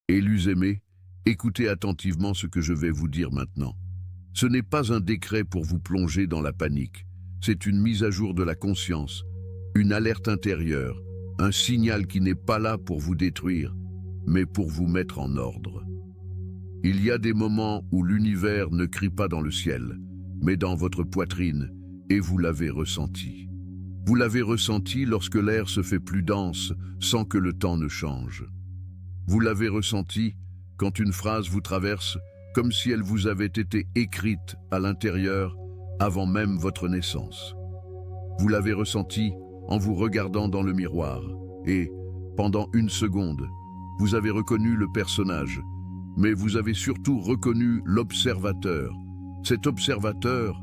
Élus aimés, écoutez attentivement ce que je vais vous dire maintenant. Ce n'est pas un décret pour vous plonger dans la panique. C'est une mise à jour de la conscience, une alerte intérieure, un signal qui n'est pas là pour vous détruire, mais pour vous mettre en ordre. Il y a des moments où l'univers ne crie pas dans le ciel, mais dans votre poitrine, et vous l'avez ressenti. Vous l'avez ressenti lorsque l'air se fait plus dense sans que le temps ne change. Vous l'avez ressenti quand une phrase vous traverse comme si elle vous avait été écrite à l'intérieur avant même votre naissance. Vous l'avez ressenti en vous regardant dans le miroir et, pendant une seconde, vous avez reconnu le personnage, mais vous avez surtout reconnu l'observateur. Cet observateur,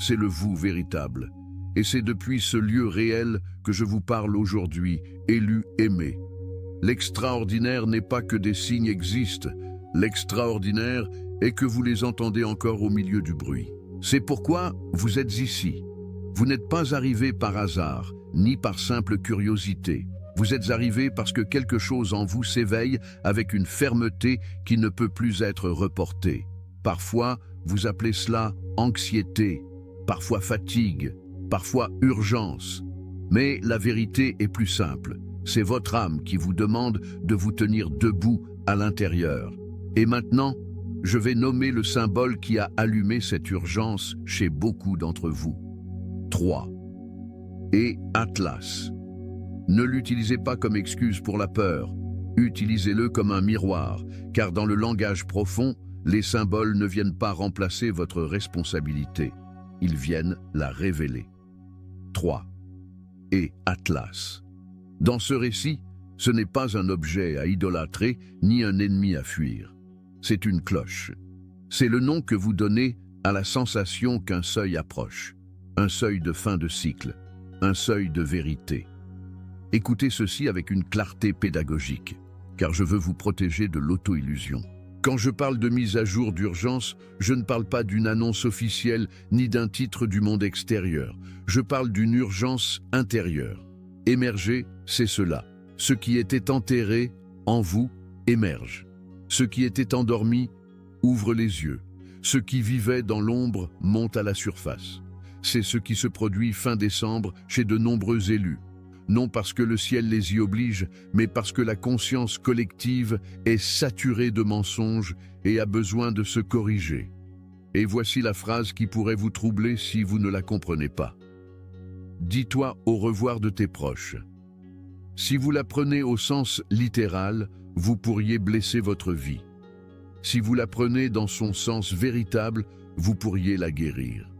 c'est le vous véritable. Et c'est depuis ce lieu réel que je vous parle aujourd'hui, élu aimé. L'extraordinaire n'est pas que des signes existent. L'extraordinaire est que vous les entendez encore au milieu du bruit. C'est pourquoi vous êtes ici. Vous n'êtes pas arrivé par hasard, ni par simple curiosité. Vous êtes arrivé parce que quelque chose en vous s'éveille avec une fermeté qui ne peut plus être reportée. Parfois, vous appelez cela anxiété, parfois fatigue, parfois urgence. Mais la vérité est plus simple. C'est votre âme qui vous demande de vous tenir debout à l'intérieur. Et maintenant, je vais nommer le symbole qui a allumé cette urgence chez beaucoup d'entre vous. 3. Et Atlas. Ne l'utilisez pas comme excuse pour la peur. Utilisez-le comme un miroir, car dans le langage profond, les symboles ne viennent pas remplacer votre responsabilité. Ils viennent la révéler. 3. Et Atlas. Dans ce récit, ce n'est pas un objet à idolâtrer ni un ennemi à fuir. C'est une cloche. C'est le nom que vous donnez à la sensation qu'un seuil approche, un seuil de fin de cycle, un seuil de vérité. Écoutez ceci avec une clarté pédagogique, car je veux vous protéger de l'auto-illusion. Quand je parle de mise à jour d'urgence, je ne parle pas d'une annonce officielle ni d'un titre du monde extérieur. Je parle d'une urgence intérieure. Émerger, c'est cela. Ce qui était enterré en vous émerge. Ce qui était endormi ouvre les yeux. Ce qui vivait dans l'ombre monte à la surface. C'est ce qui se produit fin décembre chez de nombreux élus. Non parce que le ciel les y oblige, mais parce que la conscience collective est saturée de mensonges et a besoin de se corriger. Et voici la phrase qui pourrait vous troubler si vous ne la comprenez pas. Dis-toi au revoir de tes proches. Si vous la prenez au sens littéral, vous pourriez blesser votre vie. Si vous la prenez dans son sens véritable, vous pourriez la guérir.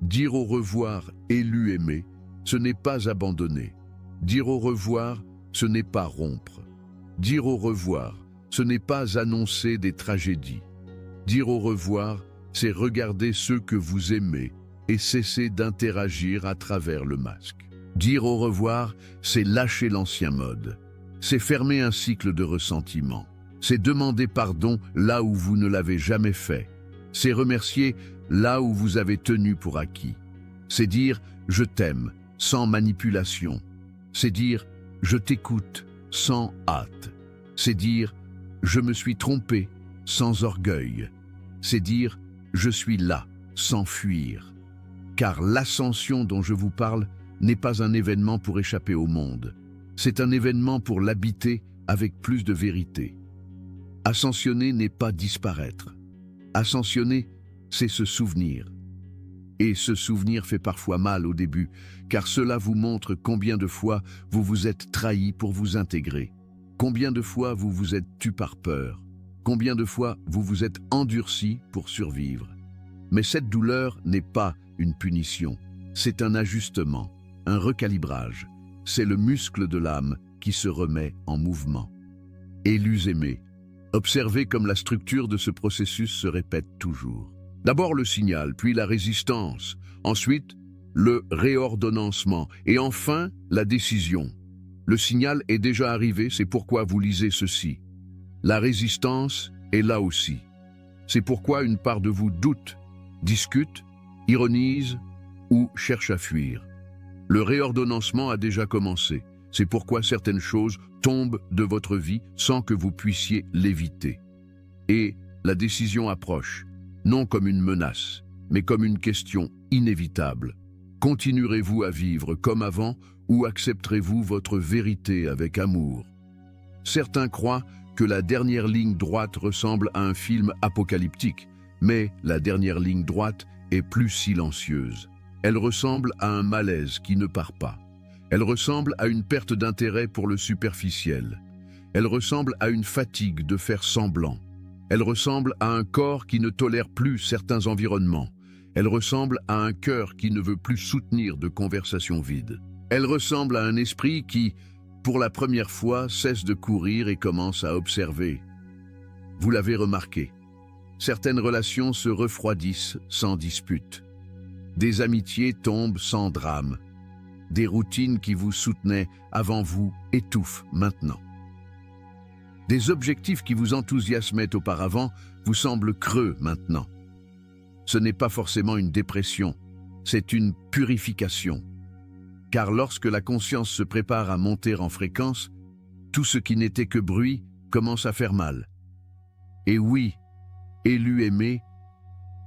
Dire au revoir, élu aimé, ce n'est pas abandonner. Dire au revoir, ce n'est pas rompre. Dire au revoir, ce n'est pas annoncer des tragédies. Dire au revoir, c'est regarder ceux que vous aimez et cesser d'interagir à travers le masque. Dire au revoir, c'est lâcher l'ancien mode. C'est fermer un cycle de ressentiment. C'est demander pardon là où vous ne l'avez jamais fait. C'est remercier là où vous avez tenu pour acquis. C'est dire « je t'aime » sans manipulation. C'est dire « je t'écoute » sans hâte. C'est dire « je me suis trompé » sans orgueil. C'est dire « je suis là » sans fuir. Car l'ascension dont je vous parle n'est pas un événement pour échapper au monde. C'est un événement pour l'habiter avec plus de vérité. Ascensionner n'est pas disparaître. Ascensionner, c'est se souvenir. Et ce souvenir fait parfois mal au début, car cela vous montre combien de fois vous vous êtes trahi pour vous intégrer. Combien de fois vous vous êtes tu par peur. Combien de fois vous vous êtes endurci pour survivre. Mais cette douleur n'est pas une punition. C'est un ajustement, un recalibrage. C'est le muscle de l'âme qui se remet en mouvement. Élus aimés, observez comme la structure de ce processus se répète toujours. D'abord le signal, puis la résistance, ensuite le réordonnancement et enfin la décision. Le signal est déjà arrivé, c'est pourquoi vous lisez ceci. La résistance est là aussi. C'est pourquoi une part de vous doute, discute, ironise ou cherche à fuir. Le réordonnancement a déjà commencé. C'est pourquoi certaines choses tombent de votre vie sans que vous puissiez l'éviter. Et la décision approche, non comme une menace, mais comme une question inévitable. Continuerez-vous à vivre comme avant ou accepterez-vous votre vérité avec amour? Certains croient que la dernière ligne droite ressemble à un film apocalyptique, mais la dernière ligne droite est plus silencieuse. Elle ressemble à un malaise qui ne part pas. Elle ressemble à une perte d'intérêt pour le superficiel. Elle ressemble à une fatigue de faire semblant. Elle ressemble à un corps qui ne tolère plus certains environnements. Elle ressemble à un cœur qui ne veut plus soutenir de conversations vides. Elle ressemble à un esprit qui, pour la première fois, cesse de courir et commence à observer. Vous l'avez remarqué, certaines relations se refroidissent sans dispute. Des amitiés tombent sans drame. Des routines qui vous soutenaient avant vous étouffent maintenant. Des objectifs qui vous enthousiasmaient auparavant vous semblent creux maintenant. Ce n'est pas forcément une dépression, c'est une purification. Car lorsque la conscience se prépare à monter en fréquence, tout ce qui n'était que bruit commence à faire mal. Et oui, élu aimé,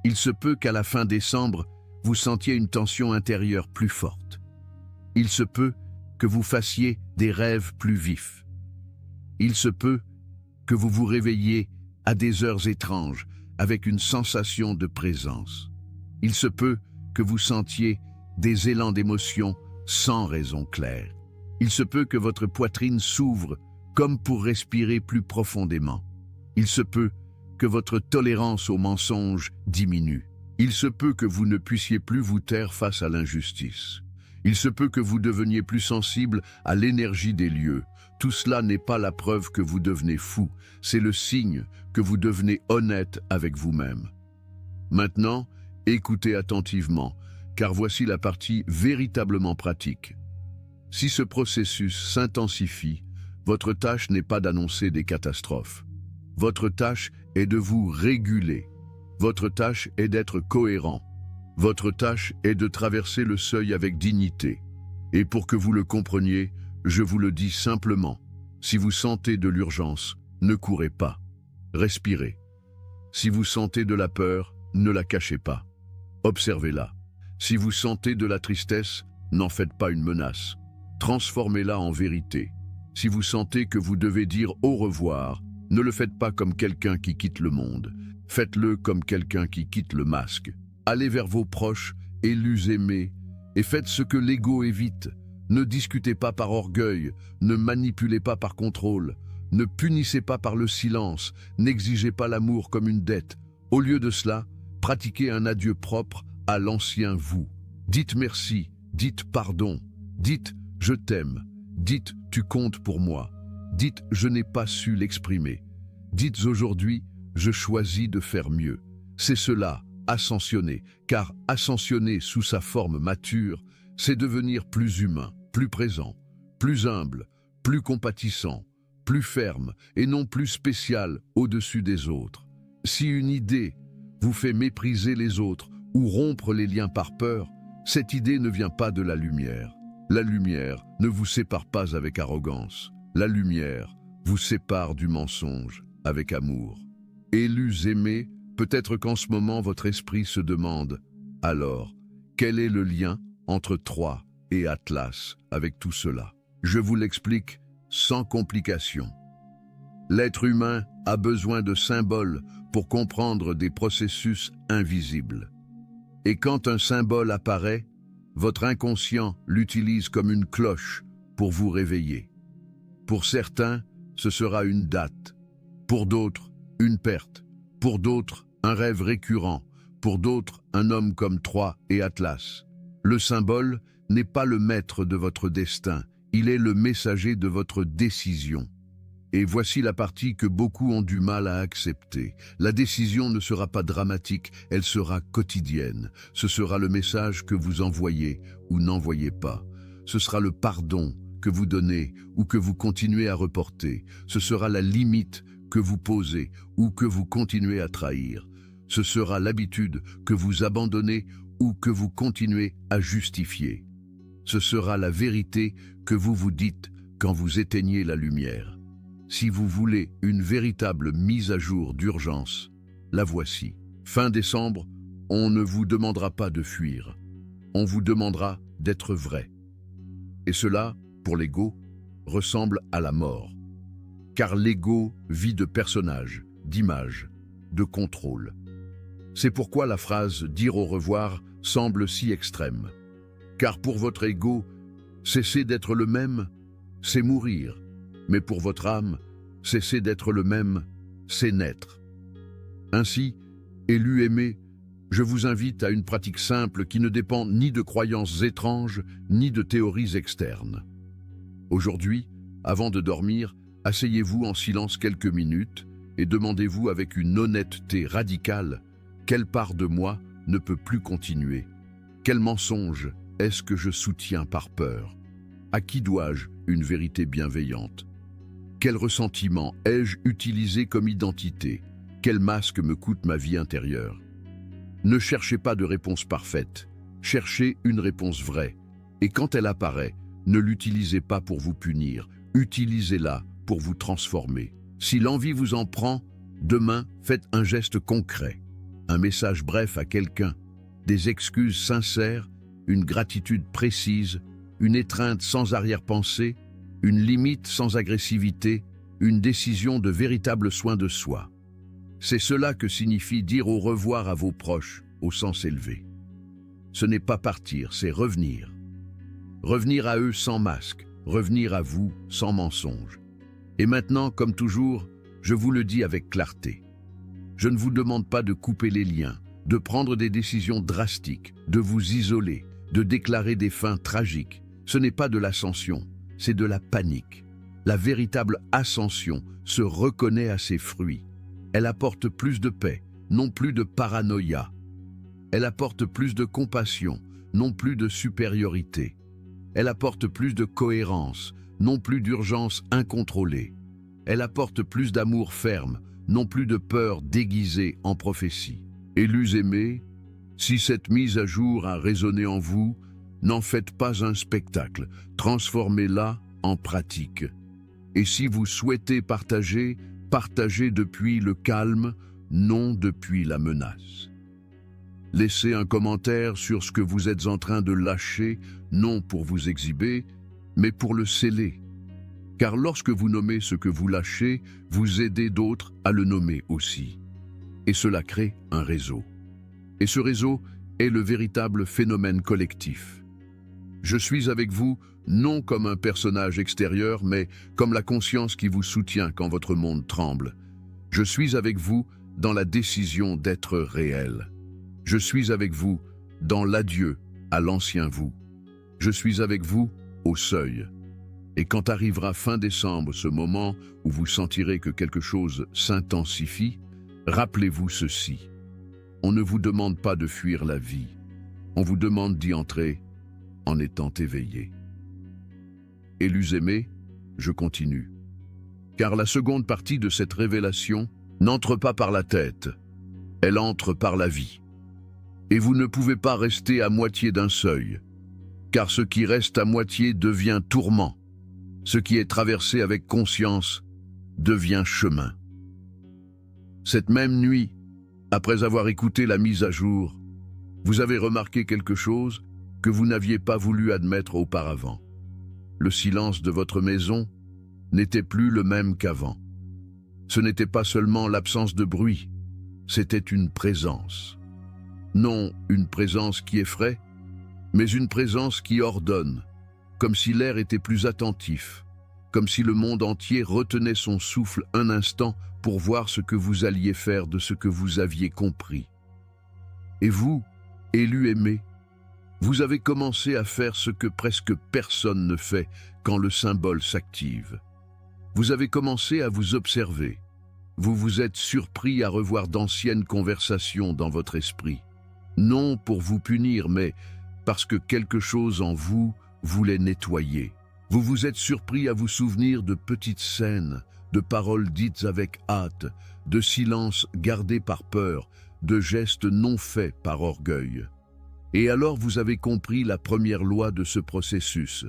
il se peut qu'à la fin décembre, vous sentiez une tension intérieure plus forte. Il se peut que vous fassiez des rêves plus vifs. Il se peut que vous vous réveilliez à des heures étranges, avec une sensation de présence. Il se peut que vous sentiez des élans d'émotion sans raison claire. Il se peut que votre poitrine s'ouvre comme pour respirer plus profondément. Il se peut que votre tolérance aux mensonges diminue. Il se peut que vous ne puissiez plus vous taire face à l'injustice. Il se peut que vous deveniez plus sensible à l'énergie des lieux. Tout cela n'est pas la preuve que vous devenez fou, c'est le signe que vous devenez honnête avec vous-même. Maintenant, écoutez attentivement, car voici la partie véritablement pratique. Si ce processus s'intensifie, votre tâche n'est pas d'annoncer des catastrophes. Votre tâche est de vous réguler. Votre tâche est d'être cohérent. Votre tâche est de traverser le seuil avec dignité. Et pour que vous le compreniez, je vous le dis simplement, si vous sentez de l'urgence, ne courez pas. Respirez. Si vous sentez de la peur, ne la cachez pas. Observez-la. Si vous sentez de la tristesse, n'en faites pas une menace. Transformez-la en vérité. Si vous sentez que vous devez dire au revoir, ne le faites pas comme quelqu'un qui quitte le monde. Faites-le comme quelqu'un qui quitte le masque. Allez vers vos proches, élus aimés, et faites ce que l'ego évite. Ne discutez pas par orgueil, ne manipulez pas par contrôle, ne punissez pas par le silence, n'exigez pas l'amour comme une dette. Au lieu de cela, pratiquez un adieu propre à l'ancien vous. Dites merci, dites pardon, dites je t'aime, dites tu comptes pour moi, dites je n'ai pas su l'exprimer, dites aujourd'hui je choisis de faire mieux. C'est cela, ascensionner, car ascensionner sous sa forme mature, c'est devenir plus humain, plus présent, plus humble, plus compatissant, plus ferme et non plus spécial au-dessus des autres. Si une idée vous fait mépriser les autres ou rompre les liens par peur, cette idée ne vient pas de la lumière. La lumière ne vous sépare pas avec arrogance. La lumière vous sépare du mensonge avec amour. Élus aimés, peut-être qu'en ce moment votre esprit se demande « Alors, quel est le lien entre Troie et Atlas avec tout cela ?» Je vous l'explique sans complication. L'être humain a besoin de symboles pour comprendre des processus invisibles. Et quand un symbole apparaît, votre inconscient l'utilise comme une cloche pour vous réveiller. Pour certains, ce sera une date. Pour d'autres, une perte. Pour d'autres, un rêve récurrent. Pour d'autres, un homme comme Troie et Atlas. Le symbole n'est pas le maître de votre destin, il est le messager de votre décision. Et voici la partie que beaucoup ont du mal à accepter. La décision ne sera pas dramatique, elle sera quotidienne. Ce sera le message que vous envoyez ou n'envoyez pas. Ce sera le pardon que vous donnez ou que vous continuez à reporter. Ce sera la limite que vous posez ou que vous continuez à trahir. Ce sera l'habitude que vous abandonnez ou que vous continuez à justifier. Ce sera la vérité que vous vous dites quand vous éteignez la lumière. Si vous voulez une véritable mise à jour d'urgence, la voici. Fin décembre, on ne vous demandera pas de fuir. On vous demandera d'être vrai. Et cela, pour l'ego, ressemble à la mort. Car l'ego vit de personnages, d'images, de contrôle. C'est pourquoi la phrase « dire au revoir » semble si extrême. Car pour votre ego, cesser d'être le même, c'est mourir. Mais pour votre âme, cesser d'être le même, c'est naître. Ainsi, élus aimés, je vous invite à une pratique simple qui ne dépend ni de croyances étranges, ni de théories externes. Aujourd'hui, avant de dormir, asseyez-vous en silence quelques minutes et demandez-vous avec une honnêteté radicale quelle part de moi ne peut plus continuer. Quel mensonge est-ce que je soutiens par peur? À qui dois-je une vérité bienveillante? Quel ressentiment ai-je utilisé comme identité? Quel masque me coûte ma vie intérieure? Ne cherchez pas de réponse parfaite, cherchez une réponse vraie. Et quand elle apparaît, ne l'utilisez pas pour vous punir, utilisez-la pour vous transformer. Si l'envie vous en prend, demain, faites un geste concret, un message bref à quelqu'un, des excuses sincères, une gratitude précise, une étreinte sans arrière-pensée, une limite sans agressivité, une décision de véritable soin de soi. C'est cela que signifie dire au revoir à vos proches, au sens élevé. Ce n'est pas partir, c'est revenir. Revenir à eux sans masque, revenir à vous sans mensonge. Et maintenant, comme toujours, je vous le dis avec clarté. Je ne vous demande pas de couper les liens, de prendre des décisions drastiques, de vous isoler, de déclarer des fins tragiques. Ce n'est pas de l'ascension, c'est de la panique. La véritable ascension se reconnaît à ses fruits. Elle apporte plus de paix, non plus de paranoïa. Elle apporte plus de compassion, non plus de supériorité. Elle apporte plus de cohérence, non plus d'urgence incontrôlée. Elle apporte plus d'amour ferme, non plus de peur déguisée en prophétie. Élus aimés, si cette mise à jour a résonné en vous, n'en faites pas un spectacle, transformez-la en pratique. Et si vous souhaitez partager, partagez depuis le calme, non depuis la menace. Laissez un commentaire sur ce que vous êtes en train de lâcher, non pour vous exhiber, mais pour le sceller. Car lorsque vous nommez ce que vous lâchez, vous aidez d'autres à le nommer aussi. Et cela crée un réseau. Et ce réseau est le véritable phénomène collectif. Je suis avec vous, non comme un personnage extérieur, mais comme la conscience qui vous soutient quand votre monde tremble. Je suis avec vous dans la décision d'être réel. Je suis avec vous dans l'adieu à l'ancien vous. Je suis avec vous au seuil. Et quand arrivera fin décembre, ce moment où vous sentirez que quelque chose s'intensifie, rappelez-vous ceci. On ne vous demande pas de fuir la vie. On vous demande d'y entrer en étant éveillé. Élus aimés, je continue. Car la seconde partie de cette révélation n'entre pas par la tête, elle entre par la vie. Et vous ne pouvez pas rester à moitié d'un seuil, car ce qui reste à moitié devient tourment. Ce qui est traversé avec conscience devient chemin. Cette même nuit, après avoir écouté la mise à jour, vous avez remarqué quelque chose que vous n'aviez pas voulu admettre auparavant. Le silence de votre maison n'était plus le même qu'avant. Ce n'était pas seulement l'absence de bruit, c'était une présence. Non une présence qui effraie, mais une présence qui ordonne, comme si l'air était plus attentif, comme si le monde entier retenait son souffle un instant pour voir ce que vous alliez faire de ce que vous aviez compris. Et vous, élus aimés, vous avez commencé à faire ce que presque personne ne fait quand le symbole s'active. Vous avez commencé à vous observer. Vous vous êtes surpris à revoir d'anciennes conversations dans votre esprit. Non pour vous punir, mais parce que quelque chose en vous voulait nettoyer. Vous vous êtes surpris à vous souvenir de petites scènes, de paroles dites avec hâte, de silences gardés par peur, de gestes non faits par orgueil. Et alors vous avez compris la première loi de ce processus.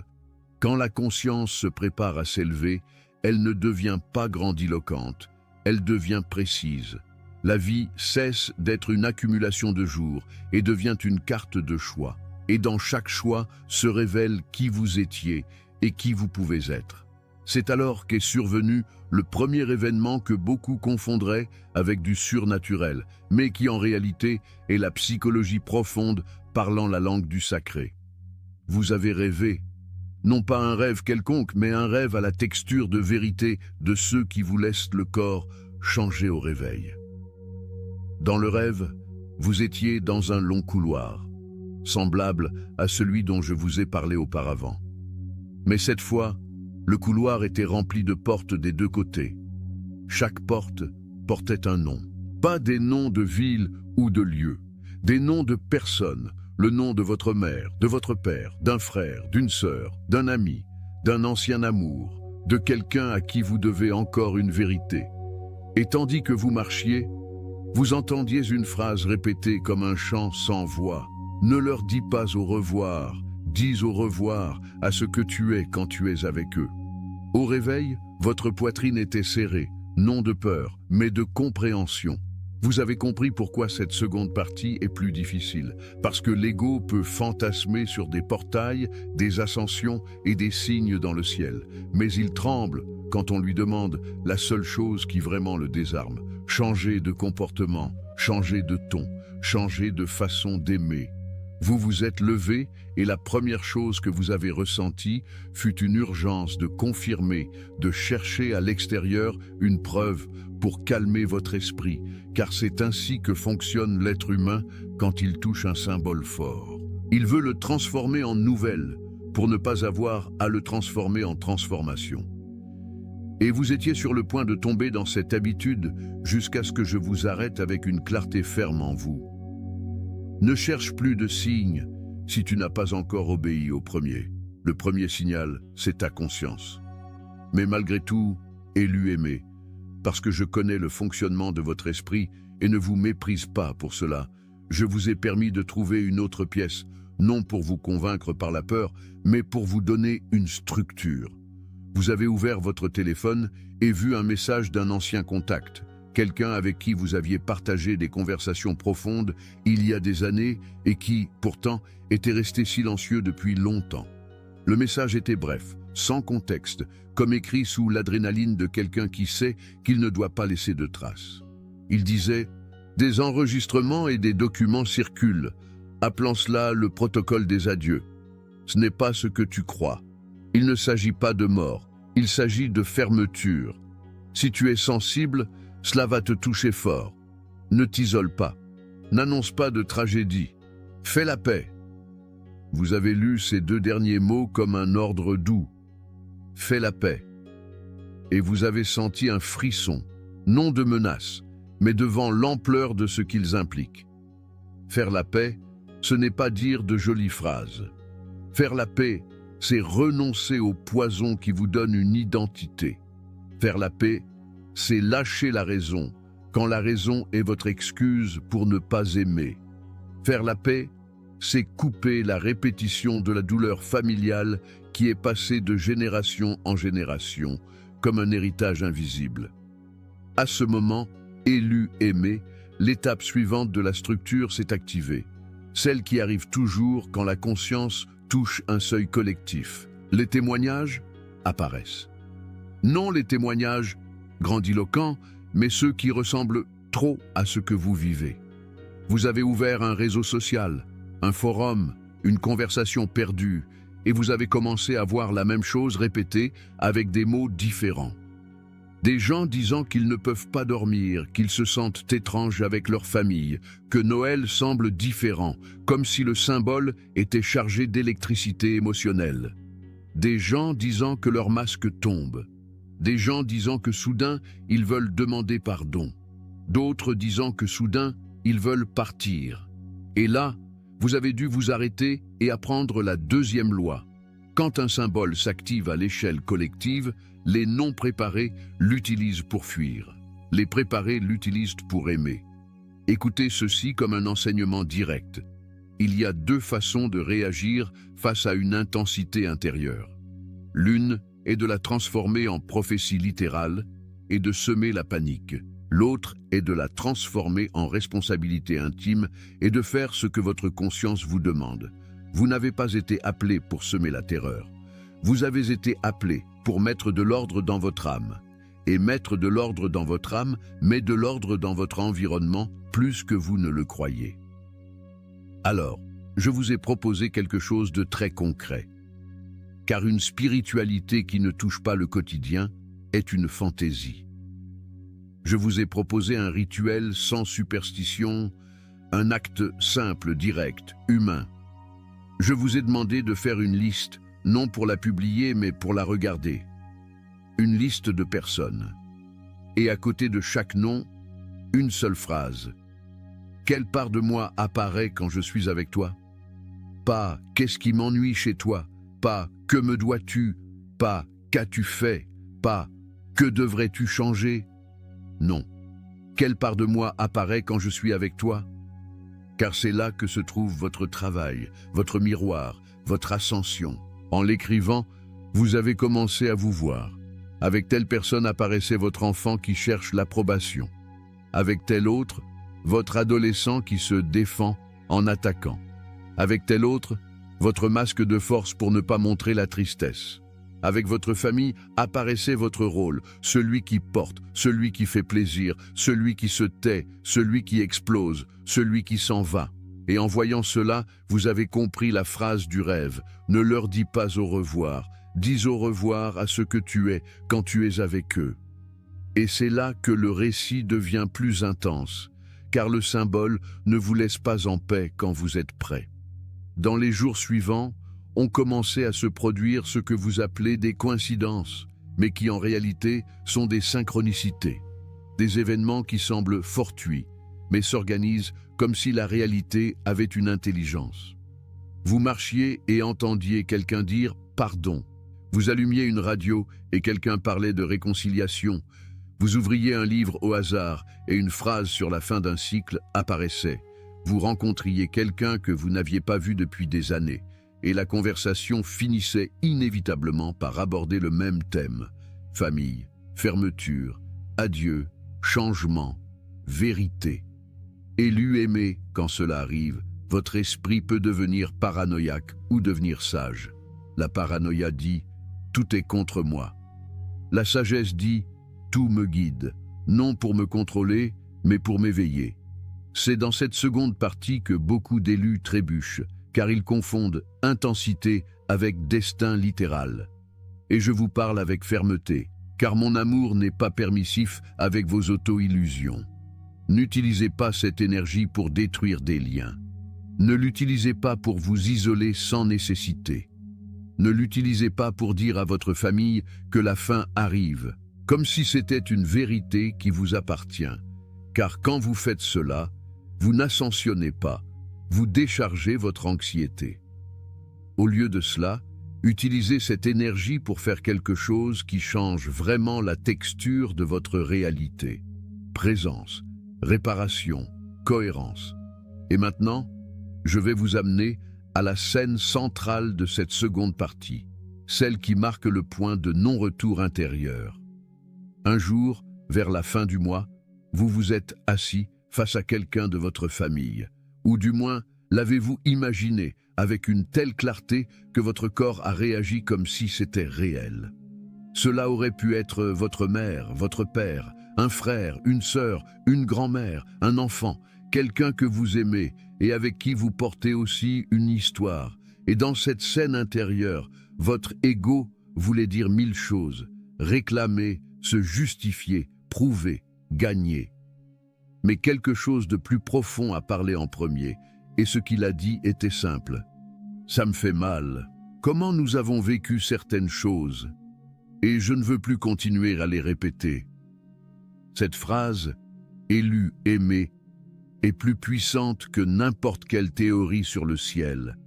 Quand la conscience se prépare à s'élever, elle ne devient pas grandiloquente, elle devient précise. La vie cesse d'être une accumulation de jours et devient une carte de choix. Et dans chaque choix se révèle qui vous étiez et qui vous pouvez être. C'est alors qu'est survenu le premier événement que beaucoup confondraient avec du surnaturel, mais qui en réalité est la psychologie profonde parlant la langue du sacré. Vous avez rêvé, non pas un rêve quelconque, mais un rêve à la texture de vérité de ceux qui vous laissent le corps changer au réveil. Dans le rêve, vous étiez dans un long couloir, semblable à celui dont je vous ai parlé auparavant. Mais cette fois, le couloir était rempli de portes des deux côtés. Chaque porte portait un nom. Pas des noms de villes ou de lieux, des noms de personnes, le nom de votre mère, de votre père, d'un frère, d'une sœur, d'un ami, d'un ancien amour, de quelqu'un à qui vous devez encore une vérité. Et tandis que vous marchiez, vous entendiez une phrase répétée comme un chant sans voix. Ne leur dis pas au revoir, dis au revoir à ce que tu es quand tu es avec eux. Au réveil, votre poitrine était serrée, non de peur, mais de compréhension. Vous avez compris pourquoi cette seconde partie est plus difficile, parce que l'ego peut fantasmer sur des portails, des ascensions et des signes dans le ciel. Mais il tremble quand on lui demande la seule chose qui vraiment le désarme, changer de comportement, changer de ton, changer de façon d'aimer. Vous vous êtes levé et la première chose que vous avez ressentie fut une urgence de confirmer, de chercher à l'extérieur une preuve pour calmer votre esprit, car c'est ainsi que fonctionne l'être humain quand il touche un symbole fort. Il veut le transformer en nouvelle, pour ne pas avoir à le transformer en transformation. Et vous étiez sur le point de tomber dans cette habitude jusqu'à ce que je vous arrête avec une clarté ferme en vous. Ne cherche plus de signes si tu n'as pas encore obéi au premier. Le premier signal, c'est ta conscience. Mais malgré tout, élu aimé, parce que je connais le fonctionnement de votre esprit et ne vous méprise pas pour cela, je vous ai permis de trouver une autre pièce, non pour vous convaincre par la peur, mais pour vous donner une structure. Vous avez ouvert votre téléphone et vu un message d'un ancien contact, quelqu'un avec qui vous aviez partagé des conversations profondes il y a des années et qui, pourtant, était resté silencieux depuis longtemps. Le message était bref, sans contexte, comme écrit sous l'adrénaline de quelqu'un qui sait qu'il ne doit pas laisser de traces. Il disait « Des enregistrements et des documents circulent, appelant cela le protocole des adieux. Ce n'est pas ce que tu crois. Il ne s'agit pas de mort, il s'agit de fermeture. Si tu es sensible, cela va te toucher fort. Ne t'isole pas. N'annonce pas de tragédie. Fais la paix. » Vous avez lu ces deux derniers mots comme un ordre doux. Fais la paix. Et vous avez senti un frisson, non de menace, mais devant l'ampleur de ce qu'ils impliquent. Faire la paix, ce n'est pas dire de jolies phrases. Faire la paix, c'est renoncer au poison qui vous donne une identité. Faire la paix, c'est lâcher la raison, quand la raison est votre excuse pour ne pas aimer. Faire la paix, c'est couper la répétition de la douleur familiale qui est passée de génération en génération, comme un héritage invisible. À ce moment, élu, aimé, l'étape suivante de la structure s'est activée, celle qui arrive toujours quand la conscience touche un seuil collectif. Les témoignages apparaissent. Non les témoignages grandiloquents, mais ceux qui ressemblent trop à ce que vous vivez. Vous avez ouvert un réseau social, un forum, une conversation perdue, et vous avez commencé à voir la même chose répétée avec des mots différents. Des gens disant qu'ils ne peuvent pas dormir, qu'ils se sentent étranges avec leur famille, que Noël semble différent, comme si le symbole était chargé d'électricité émotionnelle. Des gens disant que leur masque tombe. Des gens disant que soudain, ils veulent demander pardon. D'autres disant que soudain, ils veulent partir. Et là, vous avez dû vous arrêter et apprendre la deuxième loi. Quand un symbole s'active à l'échelle collective, les non préparés l'utilisent pour fuir. Les préparés l'utilisent pour aimer. Écoutez ceci comme un enseignement direct. il y a deux façons de réagir face à une intensité intérieure. L'une est de la transformer en prophétie littérale et de semer la panique. L'autre est de la transformer en responsabilité intime et de faire ce que votre conscience vous demande. Vous n'avez pas été appelé pour semer la terreur. Vous avez été appelé pour mettre de l'ordre dans votre âme. Et mettre de l'ordre dans votre âme met de l'ordre dans votre environnement plus que vous ne le croyez. Alors, je vous ai proposé quelque chose de très concret. Car une spiritualité qui ne touche pas le quotidien est une fantaisie. Je vous ai proposé un rituel sans superstition, un acte simple, direct, humain. Je vous ai demandé de faire une liste, non pour la publier, mais pour la regarder. Une liste de personnes. Et à côté de chaque nom, une seule phrase. Quelle part de moi apparaît quand je suis avec toi? Pas « qu'est-ce qui m'ennuie chez toi ?» Pas « que me dois-tu ?» Pas « qu'as-tu fait ?» Pas « que devrais-tu changer ?» Non. Quelle part de moi apparaît quand je suis avec toi? Car c'est là que se trouve votre travail, votre miroir, votre ascension. En l'écrivant, vous avez commencé à vous voir. Avec telle personne apparaissait votre enfant qui cherche l'approbation. Avec tel autre, votre adolescent qui se défend en attaquant. Avec tel autre, votre masque de force pour ne pas montrer la tristesse. Avec votre famille apparaissait votre rôle, celui qui porte, celui qui fait plaisir, celui qui se tait, celui qui explose, celui qui s'en va. Et en voyant cela, vous avez compris la phrase du rêve. Ne leur dis pas au revoir, dis au revoir à ce que tu es quand tu es avec eux. Et c'est là que le récit devient plus intense, car le symbole ne vous laisse pas en paix quand vous êtes prêt. Dans les jours suivants, ont commencé à se produire ce que vous appelez des coïncidences, mais qui en réalité sont des synchronicités. Des événements qui semblent fortuits, mais s'organisent comme si la réalité avait une intelligence. Vous marchiez et entendiez quelqu'un dire « pardon ». Vous allumiez une radio et quelqu'un parlait de réconciliation. Vous ouvriez un livre au hasard et une phrase sur la fin d'un cycle apparaissait. Vous rencontriez quelqu'un que vous n'aviez pas vu depuis des années. Et la conversation finissait inévitablement par aborder le même thème. Famille, fermeture, adieu, changement, vérité. Élu aimé, quand cela arrive, votre esprit peut devenir paranoïaque ou devenir sage. La paranoïa dit « tout est contre moi ». La sagesse dit « tout me guide », non pour me contrôler, mais pour m'éveiller. C'est dans cette seconde partie que beaucoup d'élus trébuchent, car ils confondent intensité avec destin littéral. Et je vous parle avec fermeté, car mon amour n'est pas permissif avec vos auto-illusions. N'utilisez pas cette énergie pour détruire des liens. Ne l'utilisez pas pour vous isoler sans nécessité. Ne l'utilisez pas pour dire à votre famille que la fin arrive, comme si c'était une vérité qui vous appartient. Car quand vous faites cela, vous n'ascensionnez pas, vous déchargez votre anxiété. Au lieu de cela, utilisez cette énergie pour faire quelque chose qui change vraiment la texture de votre réalité. Présence, réparation, cohérence. Et maintenant, je vais vous amener à la scène centrale de cette seconde partie, celle qui marque le point de non-retour intérieur. Un jour, vers la fin du mois, vous vous êtes assis face à quelqu'un de votre famille, ou du moins l'avez-vous imaginé avec une telle clarté que votre corps a réagi comme si c'était réel. Cela aurait pu être votre mère, votre père, un frère, une sœur, une grand-mère, un enfant, quelqu'un que vous aimez et avec qui vous portez aussi une histoire. Et dans cette scène intérieure, votre ego voulait dire mille choses, réclamer, se justifier, prouver, gagner. Mais quelque chose de plus profond a parlé en premier, et ce qu'il a dit était simple. Ça me fait mal. Comment nous avons vécu certaines choses, et je ne veux plus continuer à les répéter. Cette phrase, élu, aimé, est plus puissante que n'importe quelle théorie sur le ciel,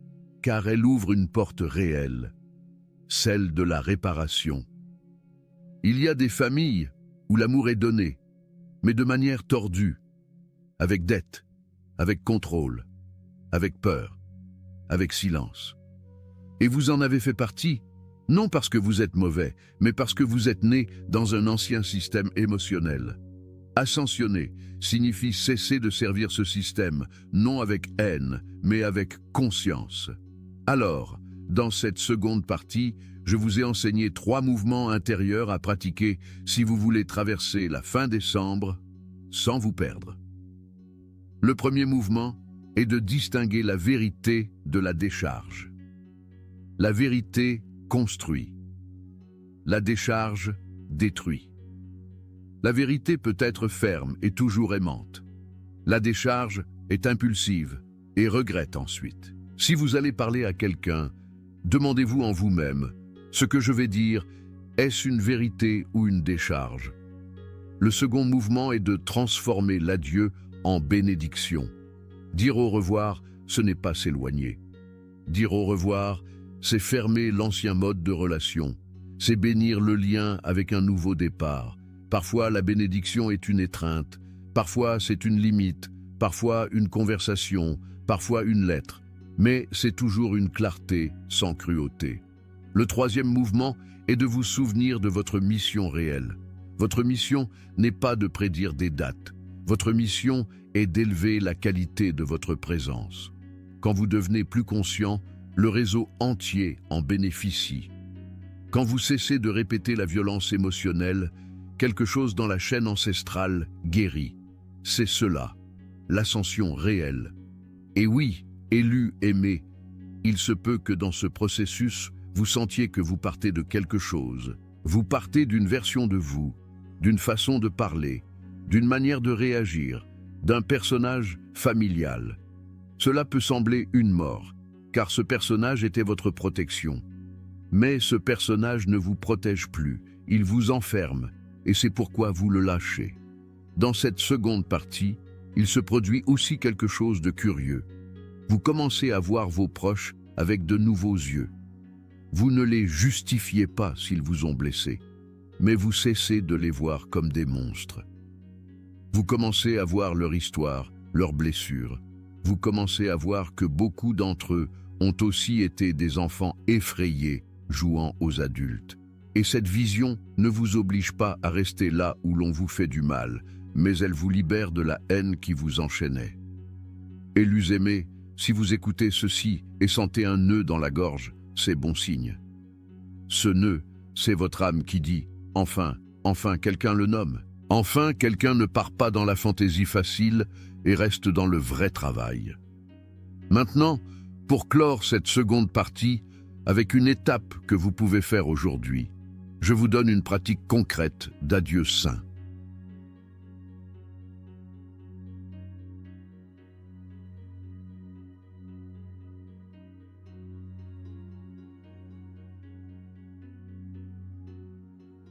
car elle ouvre une porte réelle, celle de la réparation. Il y a des familles où l'amour est donné, mais de manière tordue, avec dette, avec contrôle, avec peur. avec silence. Et vous en avez fait partie, non parce que vous êtes mauvais, mais parce que vous êtes né dans un ancien système émotionnel. Ascensionner signifie cesser de servir ce système, non avec haine, mais avec conscience. Alors, dans cette seconde partie, je vous ai enseigné 3 mouvements intérieurs à pratiquer si vous voulez traverser la fin décembre sans vous perdre. Le premier mouvement est de distinguer la vérité de la décharge. La vérité construit. La décharge détruit. La vérité peut être ferme et toujours aimante. La décharge est impulsive et regrette ensuite. Si vous allez parler à quelqu'un, demandez-vous en vous-même, ce que je vais dire, est-ce une vérité ou une décharge? Le second mouvement est de transformer l'adieu en bénédiction. Dire au revoir, ce n'est pas s'éloigner. Dire au revoir, c'est fermer l'ancien mode de relation. C'est bénir le lien avec un nouveau départ. Parfois, la bénédiction est une étreinte. Parfois, c'est une limite. Parfois, une conversation. Parfois, une lettre. Mais c'est toujours une clarté sans cruauté. Le troisième mouvement est de vous souvenir de votre mission réelle. Votre mission n'est pas de prédire des dates. Votre mission est d'élever la qualité de votre présence. Quand vous devenez plus conscient, le réseau entier en bénéficie. Quand vous cessez de répéter la violence émotionnelle, quelque chose dans la chaîne ancestrale guérit. C'est cela, l'ascension réelle. Et oui, élu, aimé, il se peut que dans ce processus, vous sentiez que vous partez de quelque chose. Vous partez d'une version de vous, d'une façon de parler, d'une manière de réagir, d'un personnage familial. Cela peut sembler une mort, car ce personnage était votre protection. Mais ce personnage ne vous protège plus, il vous enferme, et c'est pourquoi vous le lâchez. Dans cette seconde partie, il se produit aussi quelque chose de curieux. Vous commencez à voir vos proches avec de nouveaux yeux. Vous ne les justifiez pas s'ils vous ont blessé, mais vous cessez de les voir comme des monstres. Vous commencez à voir leur histoire, leurs blessures. Vous commencez à voir que beaucoup d'entre eux ont aussi été des enfants effrayés, jouant aux adultes. Et cette vision ne vous oblige pas à rester là où l'on vous fait du mal, mais elle vous libère de la haine qui vous enchaînait. Élus aimés, si vous écoutez ceci et sentez un nœud dans la gorge, c'est bon signe. Ce nœud, c'est votre âme qui dit « Enfin, quelqu'un le nomme. Enfin, quelqu'un ne part pas dans la fantaisie facile et reste dans le vrai travail. » Maintenant, pour clore cette seconde partie, avec une étape que vous pouvez faire aujourd'hui, je vous donne une pratique concrète d'adieu sain.